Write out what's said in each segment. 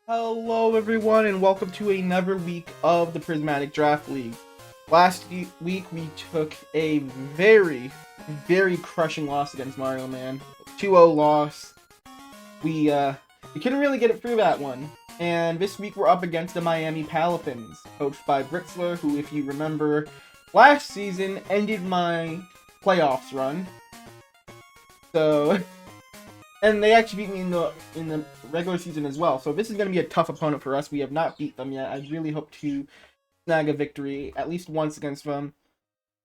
Hello everyone and welcome to another week of the Prismatic Draft League. Last week we took a very crushing loss against Mario Man. 2-0 loss. We couldn't really get it through that one. And this week we're up against the Miami Palafins, coached by Britzler, who, if you remember, last season ended my playoffs run. So and they actually beat me in the regular season as well. So this is going to be a tough opponent for us. We have not beat them yet. I really hope to snag a victory at least once against them.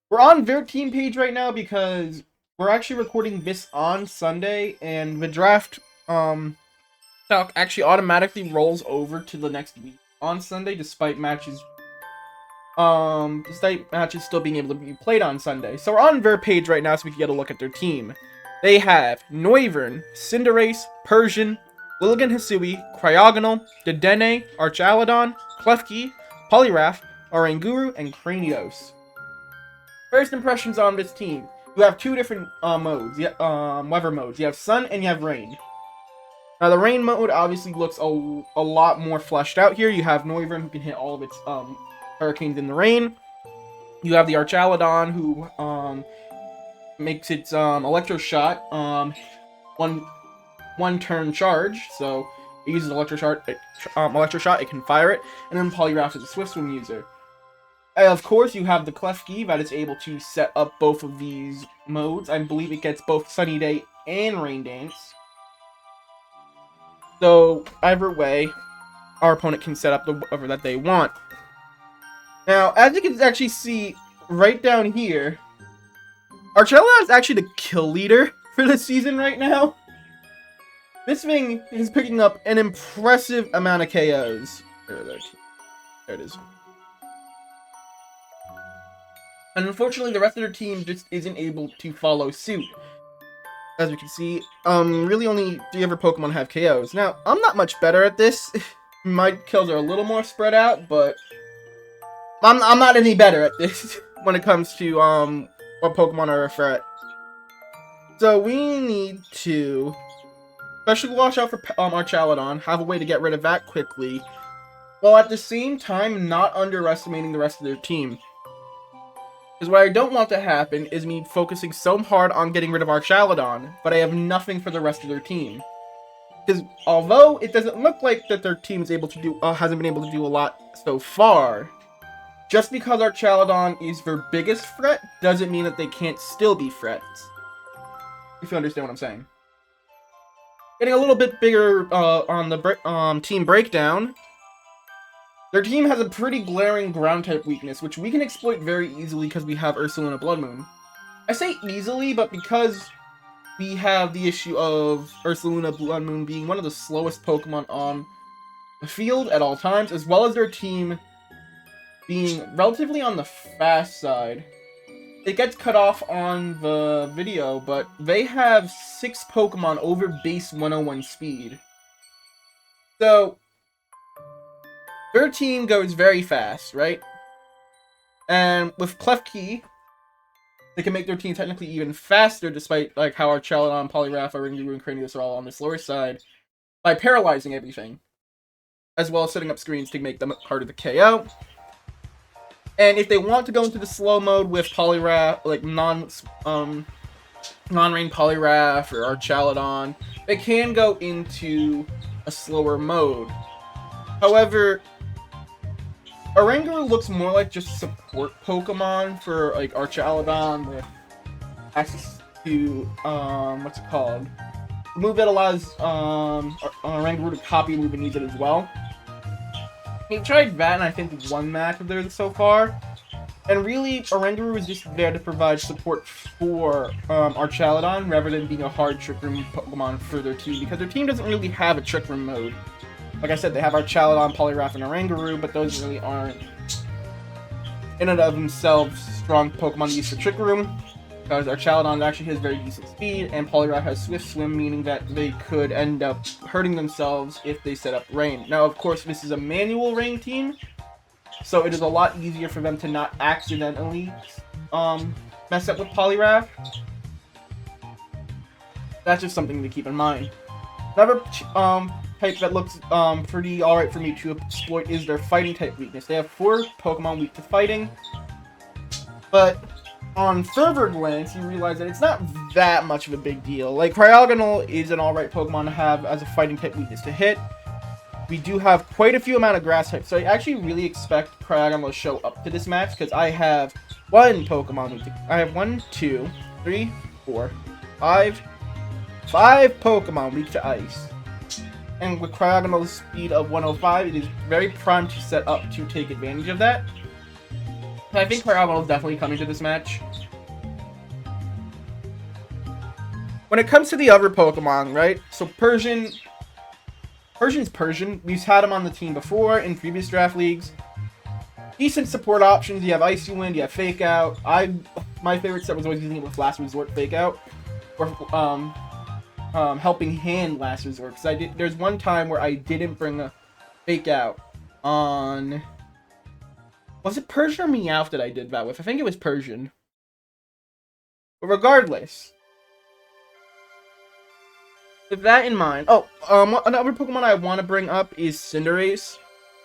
We're on their team page right now because we're actually recording this on Sunday, and the draft stock actually automatically rolls over to the next week on Sunday, despite matches still being able to be played on Sunday. So we're on their page right now so we can get a look at their team. They have Noivern, Cinderace, Persian, Lilligan Hisui, Cryogonal, Dedenne, Archaludon, Klefki, Poliwrath, Oranguru, and Cranidos. First impressions on this team. You have two different modes, weather modes. You have sun and you have rain. Now the rain mode obviously looks a lot more fleshed out here. You have Noivern, who can hit all of its hurricanes in the rain. You have the Archaludon, who makes its Electro Shot one turn charge, so it uses Electro Shot, it can fire it, and then Poliwrath is a Swift Swim user. And of course, you have the Klefki that is able to set up both of these modes. I believe it gets both Sunny Day and Rain Dance. So either way, our opponent can set up the weather that they want. Now, as you can actually see right down here, Archaludon is actually the kill leader for the season right now. This thing is picking up an impressive amount of KOs. There it is. And unfortunately, the rest of their team just isn't able to follow suit. As we can see, really only 3 other Pokemon have KOs. Now, I'm not much better at this. My kills are a little more spread out, but I'm not any better at this when it comes to what Pokemon are a threat. So we need to especially watch out for Archaludon, have a way to get rid of that quickly, while at the same time not underestimating the rest of their team. Because what I don't want to happen is me focusing so hard on getting rid of Archaludon, but I have nothing for the rest of their team. Because although it doesn't look like that their team is able to do hasn't been able to do a lot so far, just because Archaludon is their biggest threat doesn't mean that they can't still be threats. If you understand what I'm saying. Getting a little bit bigger on the team breakdown, their team has a pretty glaring ground-type weakness, which we can exploit very easily because we have Ursaluna Blood Moon. I say easily, but because we have the issue of Ursaluna Blood Moon being one of the slowest Pokemon on the field at all times, as well as their team being relatively on the fast side. It gets cut off on the video, but they have 6 Pokemon over base 101 speed. So their team goes very fast, right? And with Klefki, they can make their team technically even faster, despite like how Archaludon, Poliwrath, Oranguru, and Cranidos are all on the slower side, by paralyzing everything, as well as setting up screens to make them harder to KO. And if they want to go into the slow mode with Poliwrath, like non-rain Poliwrath or Archaludon, they can go into a slower mode. However, Oranguru looks more like just support Pokemon for like Archaludon with access to what's it called? A move that allows Oranguru to copy a move and use it as well. He tried that, and I think one match of theirs so far. And really, Oranguru is just there to provide support for Archaludon, rather than being a hard Trick Room Pokemon for their team, because their team doesn't really have a Trick Room mode. Like I said, they have Archaludon, Poliwrath, and Oranguru, but those really aren't, in and of themselves, strong Pokemon to use for Trick Room, because Archaludon actually has very decent speed, and Poliwrath has Swift Swim, meaning that they could end up hurting themselves if they set up Rain. Now, of course, this is a manual Rain team, so it is a lot easier for them to not accidentally mess up with Poliwrath. That's just something to keep in mind. Another type that looks pretty alright for me to exploit is their fighting type weakness. They have 4 Pokemon weak to fighting, but on further glance, you realize that it's not that much of a big deal. Like, Cryogonal is an alright Pokemon to have as a fighting type weakness to hit. We do have quite a few amount of grass types, so I actually really expect Cryogonal to show up to this match, because I have 1 Pokemon weak to... I have 1, 2, 3, 4, 5 Pokemon weak to Ice. And with Cryogonal's speed of 105, it is very prime to set up to take advantage of that. I think Cryogonal is definitely coming to this match. When it comes to the other Pokemon, right? So Persian's Persian. We've had him on the team before in previous draft leagues. Decent support options. You have Icy Wind, you have Fake Out. My favorite set was always using it with Last Resort Fake Out. Or Helping Hand Last Resort. Because there's one time where I didn't bring a Fake Out on... Was it Persian or Meowth that I did that with? I think it was Persian. But regardless, with that in mind... Oh, another Pokemon I want to bring up is Cinderace.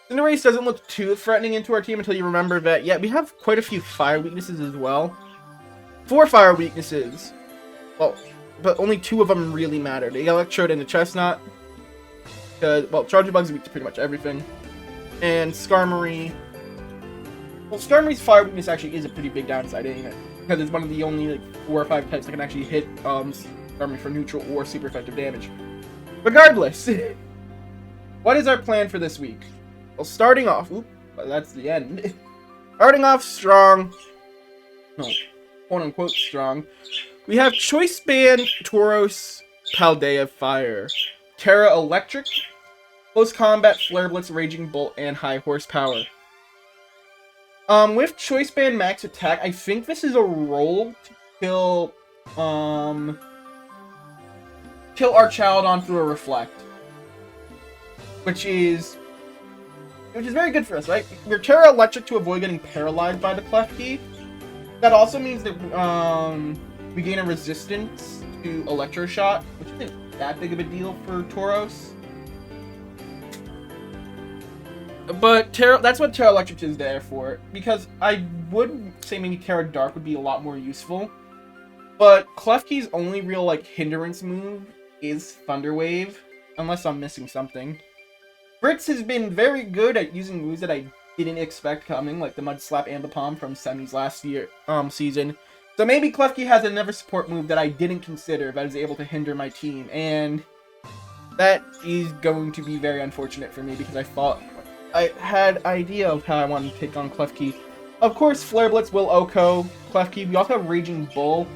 Cinderace doesn't look too threatening into our team until you remember that, yeah, we have quite a few fire weaknesses as well. 4 fire weaknesses. Well, but only 2 of them really matter. The Electrode and the Chestnut. Well, Charge Bug's weak to pretty much everything. And Skarmory... Well, Skarmory's fire weakness actually is a pretty big downside, ain't it? Because it's one of the only like 4 or 5 types that can actually hit Skarmory for neutral or super effective damage. Regardless, what is our plan for this week? Well, starting off, that's the end. Starting off strong, no, quote unquote strong. We have Choice Band, Tauros, Paldea Fire, Terra Electric, Close Combat, Flare Blitz, Raging Bolt, and High Horsepower. With Choice Band Max Attack, I think this is a roll to kill our Charmadon through a Reflect. Which is very good for us, right? We're Terra Electric to avoid getting paralyzed by the Klefki. That also means that we gain a resistance to Electroshock, which isn't that big of a deal for Tauros. But that's what Terra Electric is there for, because I would say maybe Terra Dark would be a lot more useful. But Klefki's only real, like, hindrance move is Thunder Wave, unless I'm missing something. Britz has been very good at using moves that I didn't expect coming, like the Mud Slap Ambipom from Semi's last season. So maybe Klefki has another support move that I didn't consider that is able to hinder my team, and that is going to be very unfortunate for me, because I thought I had idea of how I wanted to take on Klefki. Of course, Flare Blitz will OHKO Klefki. We also have Raging Bull.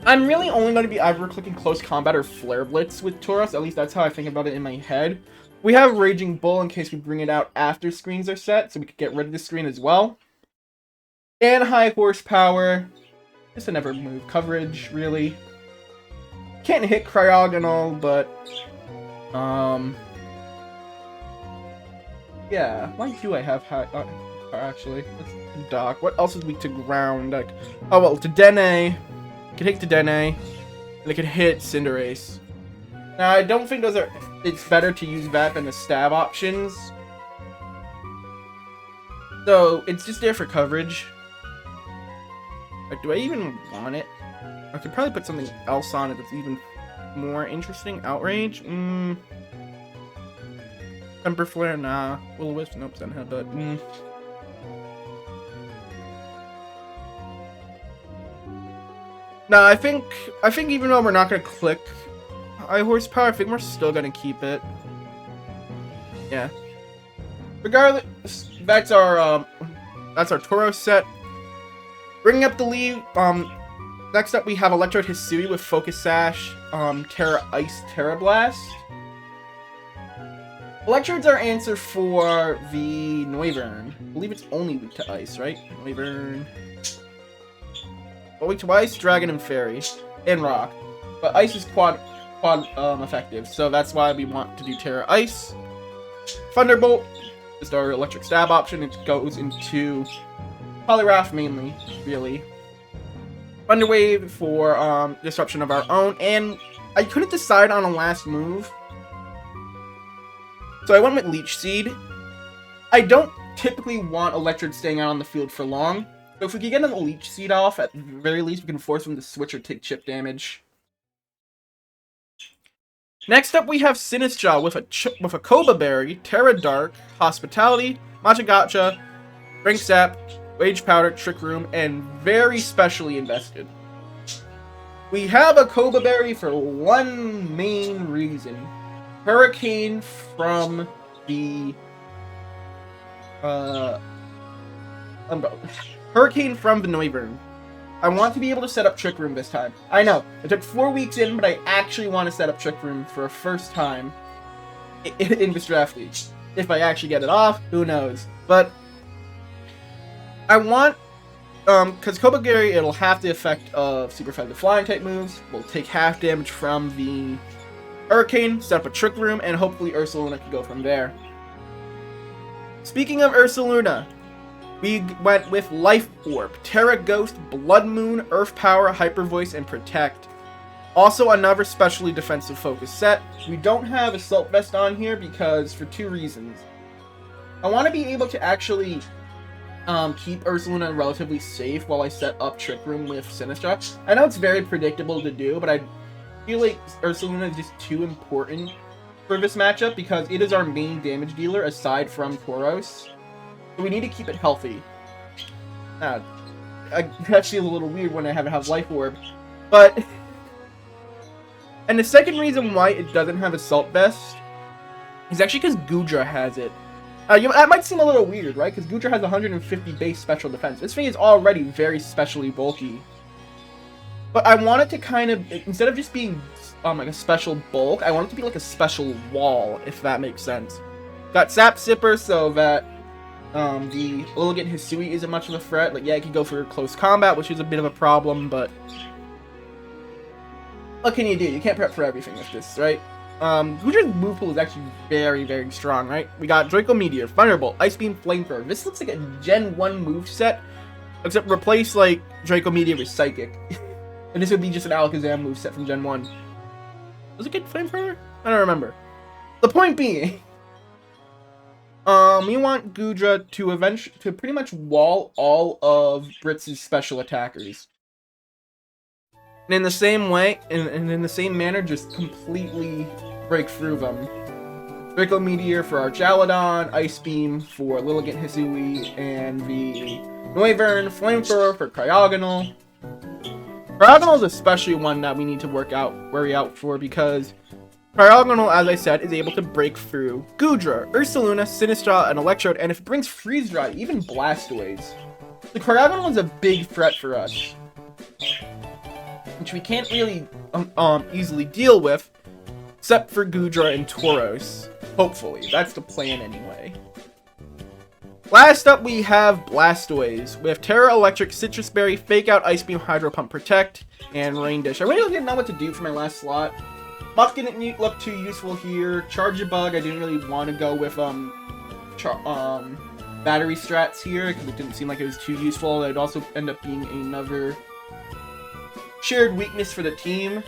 I'm really only going to be either clicking Close Combat or Flare Blitz with Tauros. At least that's how I think about it in my head. We have Raging Bull in case we bring it out after screens are set, so we could get rid of the screen as well. And High Horsepower. Just a never move coverage, really. Can't hit Cryogonal, but... yeah, why do I have high... actually, let's Dock. What else is weak to ground? Like, oh, well, to Dene. I can hit to Dene. And it can hit Cinderace. Now, I don't think those are... It's better to use that than the stab options. So, it's just there for coverage. Like, do I even want it? I could probably put something else on it that's even more interesting. Outrage? Temper Flare? Nah. Will-O-Wisp? Nope, Zen Headbutt. Nah, I think even though we're not gonna click High Horsepower, I think we're still gonna keep it. Yeah. Regardless, that's our Tauros set. Bringing up the lead, next up we have Electrode Hisui with Focus Sash, Terra Ice, Terra Blast. Electrode's our answer for the Noivern. I believe it's only weak to Ice, right? Noivern. Well, weak to Ice, Dragon, and Fairy. And Rock. But Ice is quad effective, so that's why we want to do Terra Ice. Thunderbolt is our electric stab option. It goes into Poliwrath mainly, really. Thunder Wave for disruption of our own, and I couldn't decide on a last move. So I went with Leech Seed. I don't typically want Electrode staying out on the field for long. So if we could get a Leech Seed off, at the very least, we can force him to switch or take chip damage. Next up, we have Sinistral with a Koba Berry, Terra Dark, Hospitality, Matcha Gotcha, Drink Sap, Wage Powder, Trick Room, and very specially invested. We have a Koba Berry for one main reason. Hurricane from the... Hurricane from the Noivern. I want to be able to set up Trick Room this time. I know, it took 4 weeks in, but I actually want to set up Trick Room for a first time in this draft league. If I actually get it off, who knows. But I want, because Koba Berry, it'll have the effect of super effective flying type moves. We'll take half damage from the Hurricane, set up a Trick Room, and hopefully Ursaluna can go from there. Speaking of Ursaluna, we went with Life Orb, Terra Ghost, Blood Moon, Earth Power, Hyper Voice, and Protect. Also another specially defensive focus set. We don't have Assault Vest on here because for 2 reasons. I want to be able to actually keep Ursaluna relatively safe while I set up Trick Room with Sinistra. I know it's very predictable to do, but I feel like Ursaluna is just too important for this matchup because it is our main damage dealer aside from Tauros. So we need to keep it healthy. That feels a little weird when I have Life Orb. But... And the second reason why it doesn't have Assault Vest is actually because Goodra has it. That might seem a little weird, right? Because Goodra has 150 base special defense. This thing is already very specially bulky. But I want it to kind of... Instead of just being like a special bulk, I want it to be like a special wall, if that makes sense. Got Sap Sipper so that... the Lilligant Hisui isn't much of a threat. Like, yeah, it can go for close combat, which is a bit of a problem, but... What can you do? You can't prep for everything with this, right? Gudra's move pool is actually very, very strong, right? We got Draco Meteor, Thunderbolt, Ice Beam, Flamethrower. This looks like a Gen 1 moveset, except replace, like, Draco Meteor with Psychic. And this would be just an Alakazam moveset from Gen 1. Was it good Flamethrower? I don't remember. The point being... we want Gudra to pretty much wall all of Britz's special attackers. And in the same way, and in the same manner, just completely break through them. Draco Meteor for Archaludon, Ice Beam for Lilligant Hisui, and the Noivern, Flamethrower for Cryogonal. Cryogonal is especially one that we need to worry out for because Cryogonal, as I said, is able to break through Gudra, Ursaluna, Sinistral, and Electrode, and if it brings Freeze Dry, even Blastoise. The Cryogonal is a big threat for us, which we can't really easily deal with, except for Gudra and Tauros. Hopefully, that's the plan anyway. Last up, we have Blastoise with Terra Electric, Citrus Berry, Fake Out, Ice Beam, Hydro Pump, Protect, and Rain Dish. I really didn't know what to do for my last slot. Muck didn't look too useful here. Charge Bug, I didn't really want to go with battery strats here because it didn't seem like it was too useful. It would also end up being another shared weakness for the team.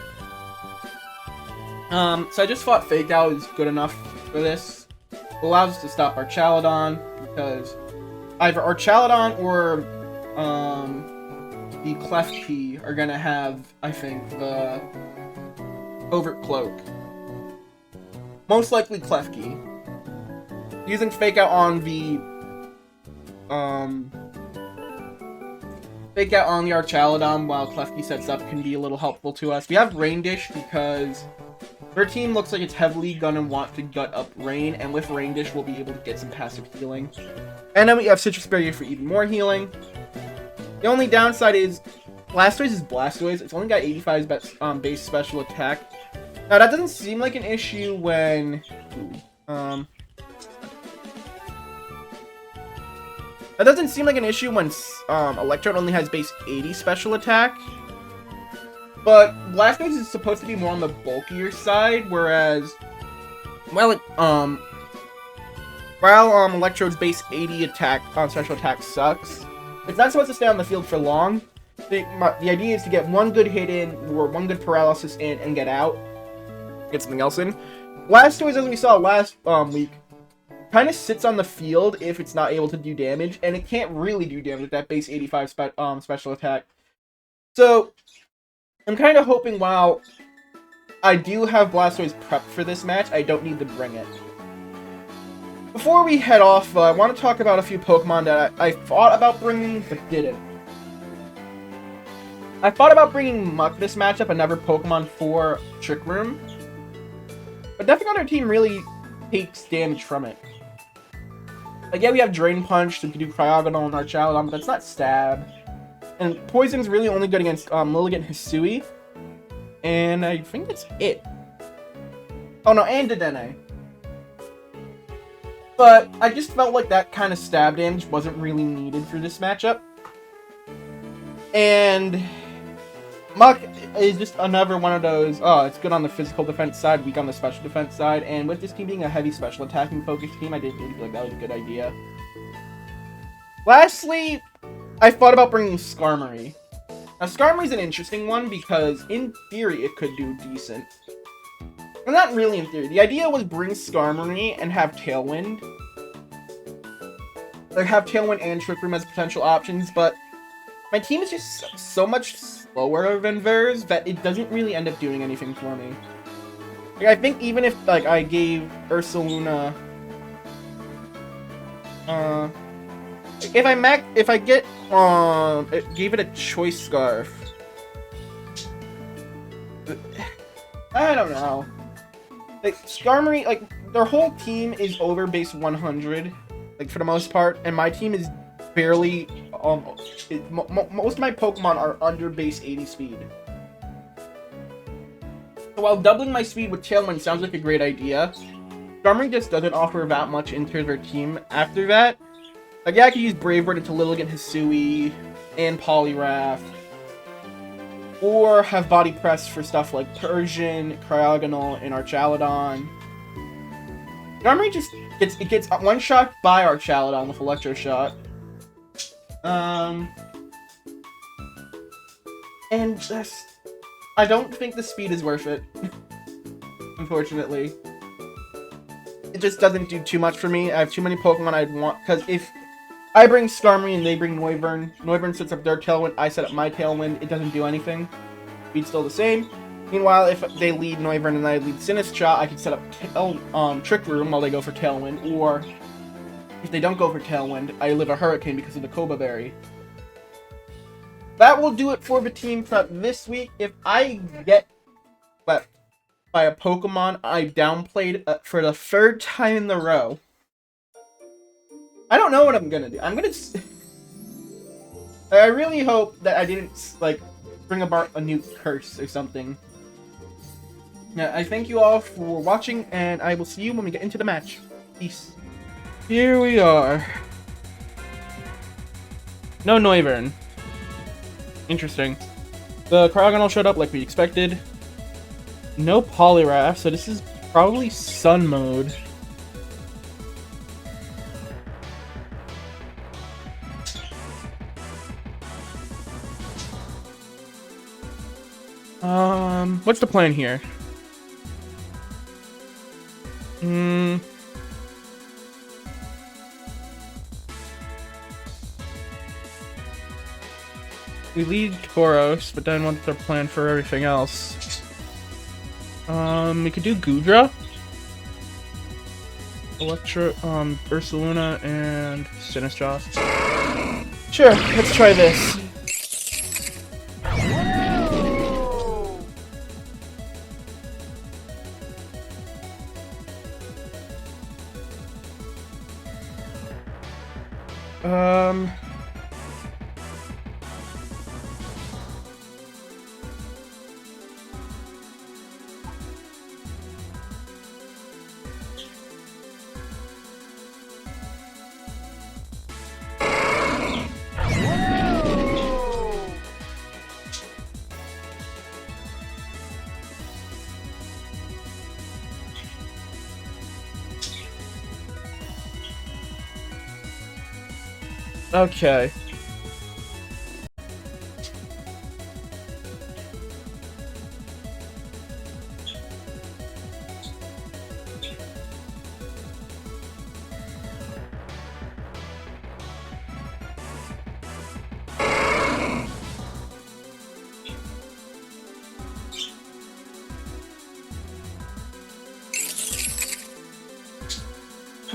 So I just thought Fake Out is good enough for this. It allows us to stop Archaludon because either Archaludon or the Klefki are gonna have, I think, the Covert Cloak. Most likely Klefki. Using Fake Out on the Archaludon while Klefki sets up can be a little helpful to us. We have Rain Dish because their team looks like it's heavily gonna want to gut up Rain, and with Rain Dish we'll be able to get some passive healing. And then we have Citrus Berry for even more healing. The only downside is Blastoise is Blastoise. It's only got 85 base special attack. Now that doesn't seem like an issue when Electrode only has base 80 special attack. But Blastoise is supposed to be more on the bulkier side, whereas while Electrode's base 80 special attack sucks, it's not supposed to stay on the field for long. The idea is to get one good hit in, or one good paralysis in, and get out. Get something else in. Blastoise, as we saw last week, kind of sits on the field if it's not able to do damage, and it can't really do damage with that base 85 special attack. So I'm kind of hoping while I do have Blastoise prepped for this match, I don't need to bring it. Before we head off, I want to talk about a few Pokemon that I thought about bringing, but didn't. I thought about bringing Muck this matchup, another Pokemon for Trick Room, but nothing on our team really takes damage from it. Like, yeah, we have Drain Punch, so we can do Cryogonal and Archaladon, but that's not Stab. And Poison's really only good against Lilligant and Hisui. And I think that's it. Oh no, and Dedenne. But I just felt like that kind of stab damage wasn't really needed for this matchup. And Muck is just another one of those, oh, it's good on the physical defense side, weak on the special defense side. And with this team being a heavy special attacking focused team, I didn't really feel like that was a good idea. Lastly, I thought about bringing Skarmory. Now, Skarmory's an interesting one because, in theory, it could do decent. Well, not really in theory. The idea was bring Skarmory and have Tailwind. Like, have Tailwind and Trick Room as potential options, but my team is just so much slower than theirs that it doesn't really end up doing anything for me. Like, I think even if, like, I gave Ursaluna... If I gave it a Choice Scarf. I don't know. Like, Skarmory, like, their whole team is over base 100, like, for the most part, and my team is barely, most of my Pokemon are under base 80 speed. So while doubling my speed with Tailwind sounds like a great idea, Skarmory just doesn't offer that much into their team after that. Like, yeah, I could use Brave Bird into Lilligant, Hisui, and Poliwrath. Or have Body Press for stuff like Persian, Cryogonal, and Archaladon. Skarmory just gets one shot by Archaladon with Electro Shot. And just, I don't think the speed is worth it. Unfortunately. It just doesn't do too much for me. I have too many Pokemon I'd want, because if I bring Skarmory and they bring Noivern. Noivern sets up their Tailwind, I set up my Tailwind. It doesn't do anything. Speed's still the same. Meanwhile, if they lead Noivern and I lead Sinistcha, I can set up Trick Room while they go for Tailwind. Or, if they don't go for Tailwind, I live a Hurricane because of the Koba Berry. That will do it for the team prep this week. If I get swept by a Pokemon I downplayed for the third time in a row, I don't know what I'm gonna do. I really hope that I didn't, like, bring about a new curse or something. Yeah, I thank you all for watching, and I will see you when we get into the match. Peace. Here we are. No Noivern. Interesting. The Cryogonal showed up like we expected. No Poliwrath, so this is probably Sun mode. What's the plan here? We lead Tauros, but then what's our plan for everything else? We could do Goodra, Ursaluna, and Sinistcha. Sure, let's try this. Okay.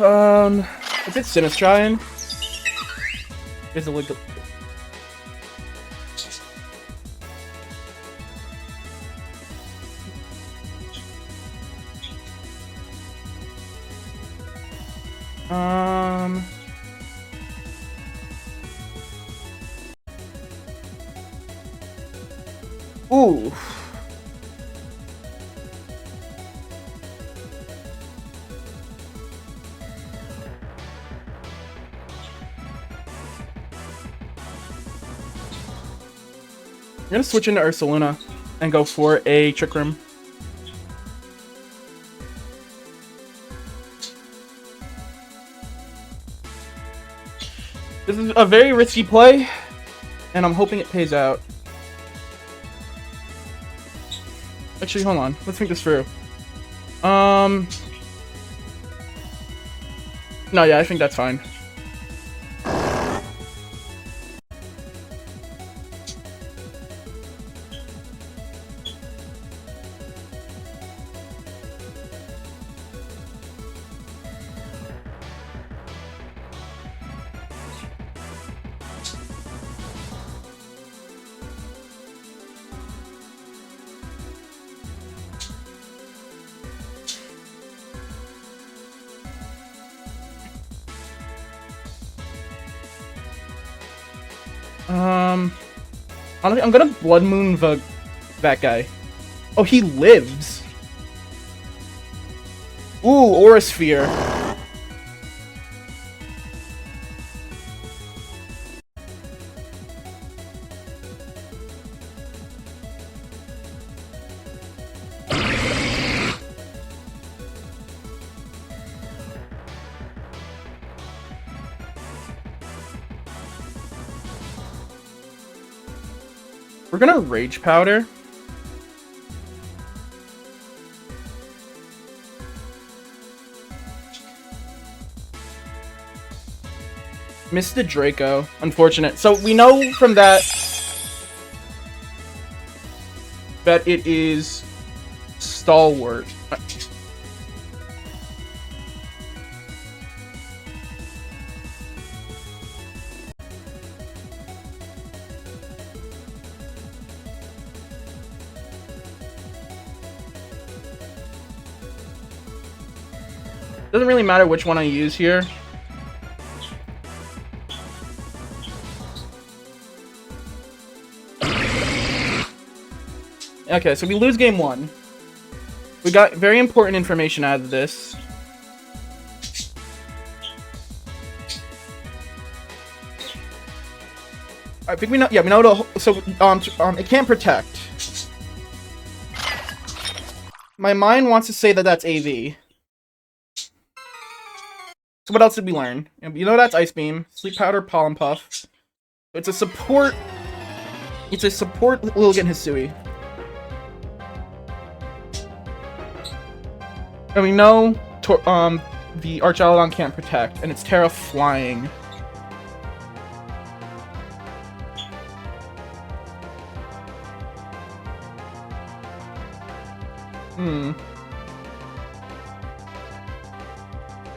If it's Sinistron, is it like ooh. I'm gonna switch into Ursaluna and go for a Trick Room. This is a very risky play, and I'm hoping it pays out. Actually, hold on. Let's think this through. No, yeah, I think that's fine. Honestly, I'm gonna Blood Moon that guy. Oh, he lives. Ooh, Aura Sphere. We're gonna Rage Powder. Missed the Draco. Unfortunate. So we know from that it is Stalwart. Doesn't really matter which one I use here. Okay, so we lose game 1. We got very important information out of this. I think we know. Yeah, we know. It can't protect. My mind wants to say that that's AV. So what else did we learn? You know that's Ice Beam, Sleep Powder, Pollen Puff. It's a support. It's a support Lilligant Hisui. And we know the Archaludon can't protect, and it's Terra Flying.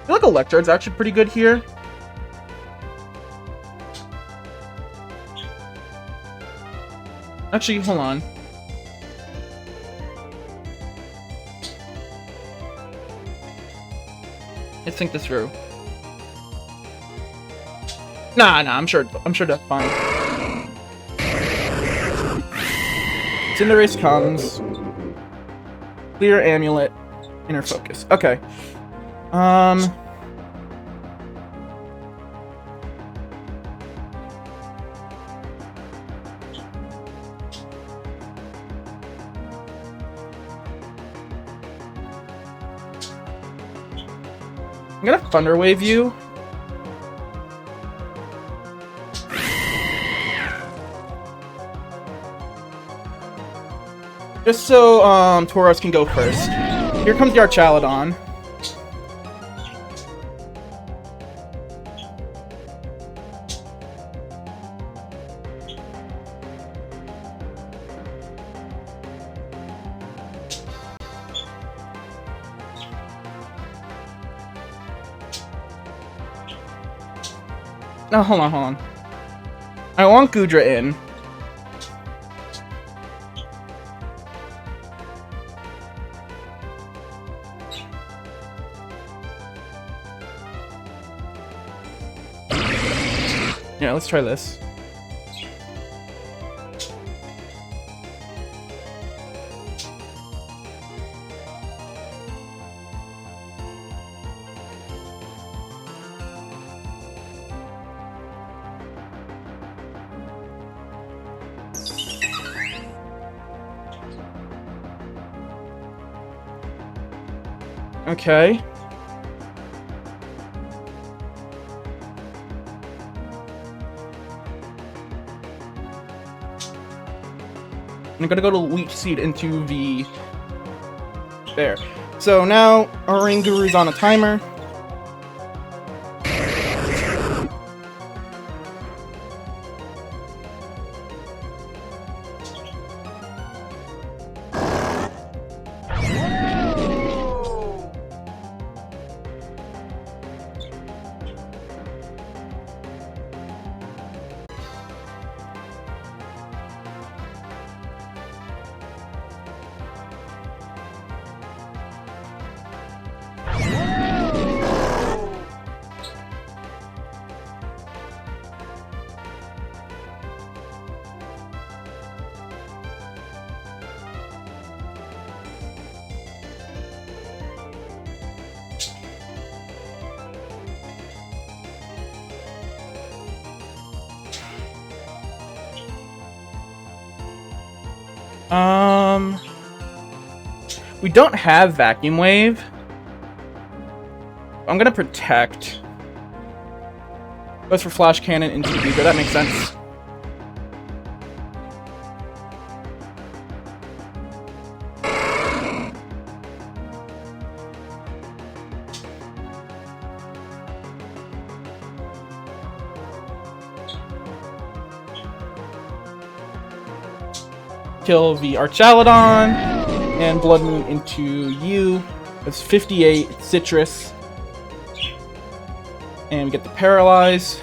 I feel like Electrode's actually pretty good here. Actually, hold on. Let's think this through. Nah, I'm sure that's fine. Cinderace comes. Clear Amulet. Inner Focus. Okay. I'm gonna Thunder Wave you. Just so Tauros can go first. Here comes the Archaludon. No, hold on. I want Gudra in. Yeah, let's try this. Okay. I'm gonna go to Leech Seed into the... There. So now, our Rain Guru's on a timer. We don't have Vacuum Wave. I'm gonna Protect. Goes for Flash Cannon into the Beaker. That makes sense. Kill the Archaludon. And Blood Moon into you. That's 58. It's Citrus. And we get the Paralyze.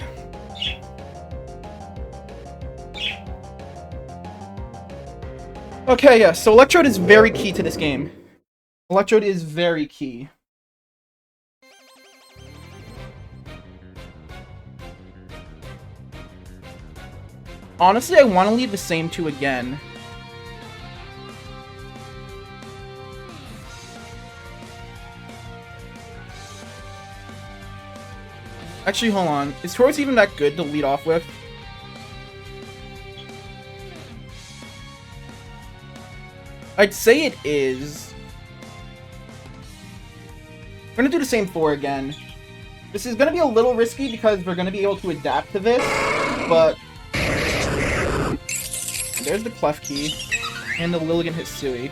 Okay, yeah, so Electrode is very key to this game. Electrode is very key. Honestly, I want to leave the same two again. Actually, hold on. Is Tauros even that good to lead off with? I'd say it is. We're gonna do the same 4 again. This is gonna be a little risky because we're gonna be able to adapt to this, but... There's the Klefki. And the Lilligant Hisui.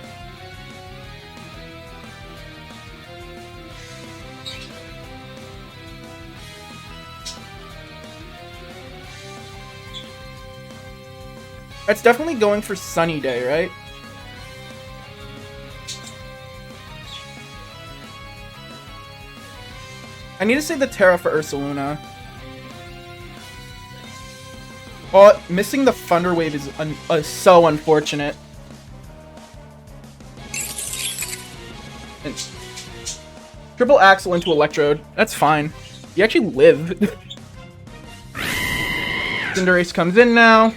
That's definitely going for Sunny Day, right? I need to save the Terra for Ursaluna. Oh, missing the Thunder Wave is so unfortunate. And Triple Axle into Electrode. That's fine. You actually live. Cinderace comes in now.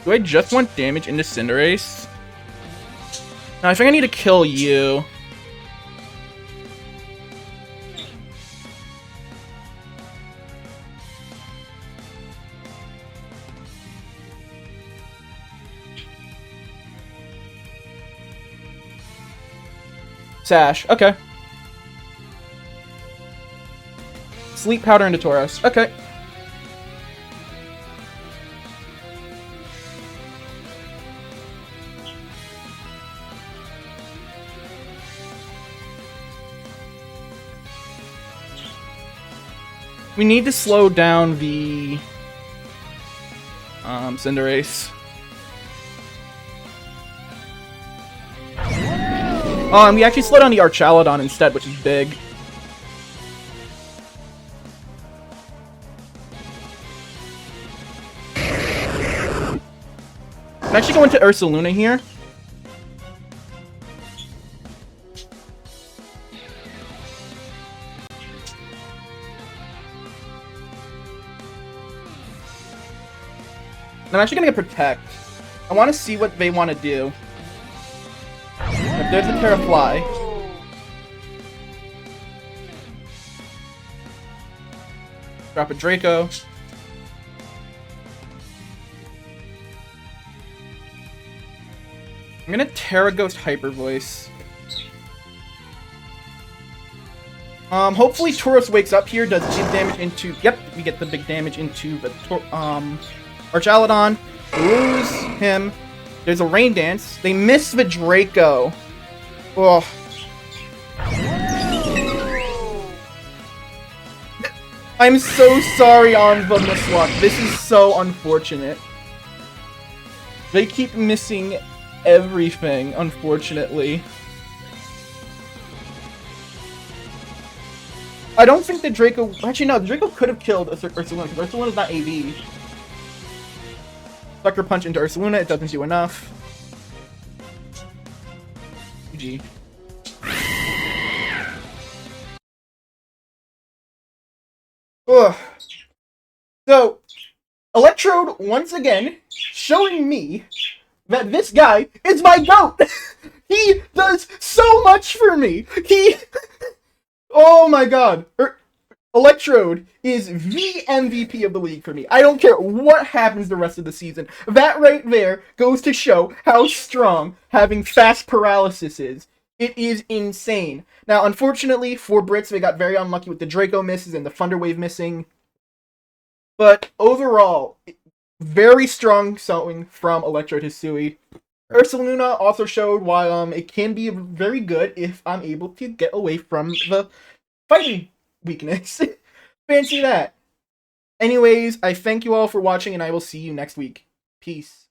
Do I just want damage into Cinderace? No, I think I need to kill you. Sash, okay. Sleep Powder into Tauros, okay. We need to slow down the Cinderace. We actually slowed down the Archalodon instead, which is big. I'm actually going to Ursaluna here. I'm actually gonna get Protect. I want to see what they want to do. If there's a Terrafly. Drop a Draco. I'm gonna Terra Ghost Hyper Voice. Hopefully Tauros wakes up here, does big damage into... Yep, we get the big damage into the Archalodon. Lose him. There's a Rain Dance. They miss the Draco. Ugh. I'm so sorry on the miswalk. This is so unfortunate. They keep missing everything, unfortunately. I don't think the Draco... Actually, no, the Draco could have killed Ursaluna, because Ursaluna is not AV. Sucker Punch into Ursaluna, it doesn't do enough. GG. Ugh. So, Electrode, once again, showing me that this guy is my GOAT! He does so much for me! Oh my god! Electrode is the MVP of the league for me. I don't care what happens the rest of the season. That right there goes to show how strong having fast paralysis is. It is insane. Now, unfortunately, for Brits, they got very unlucky with the Draco misses and the Thunder Wave missing. But overall, very strong showing from Electrode Hisui. Ursaluna also showed why it can be very good if I'm able to get away from the fighting weakness. Fancy that. Anyways, I thank you all for watching, and I will see you next week. Peace.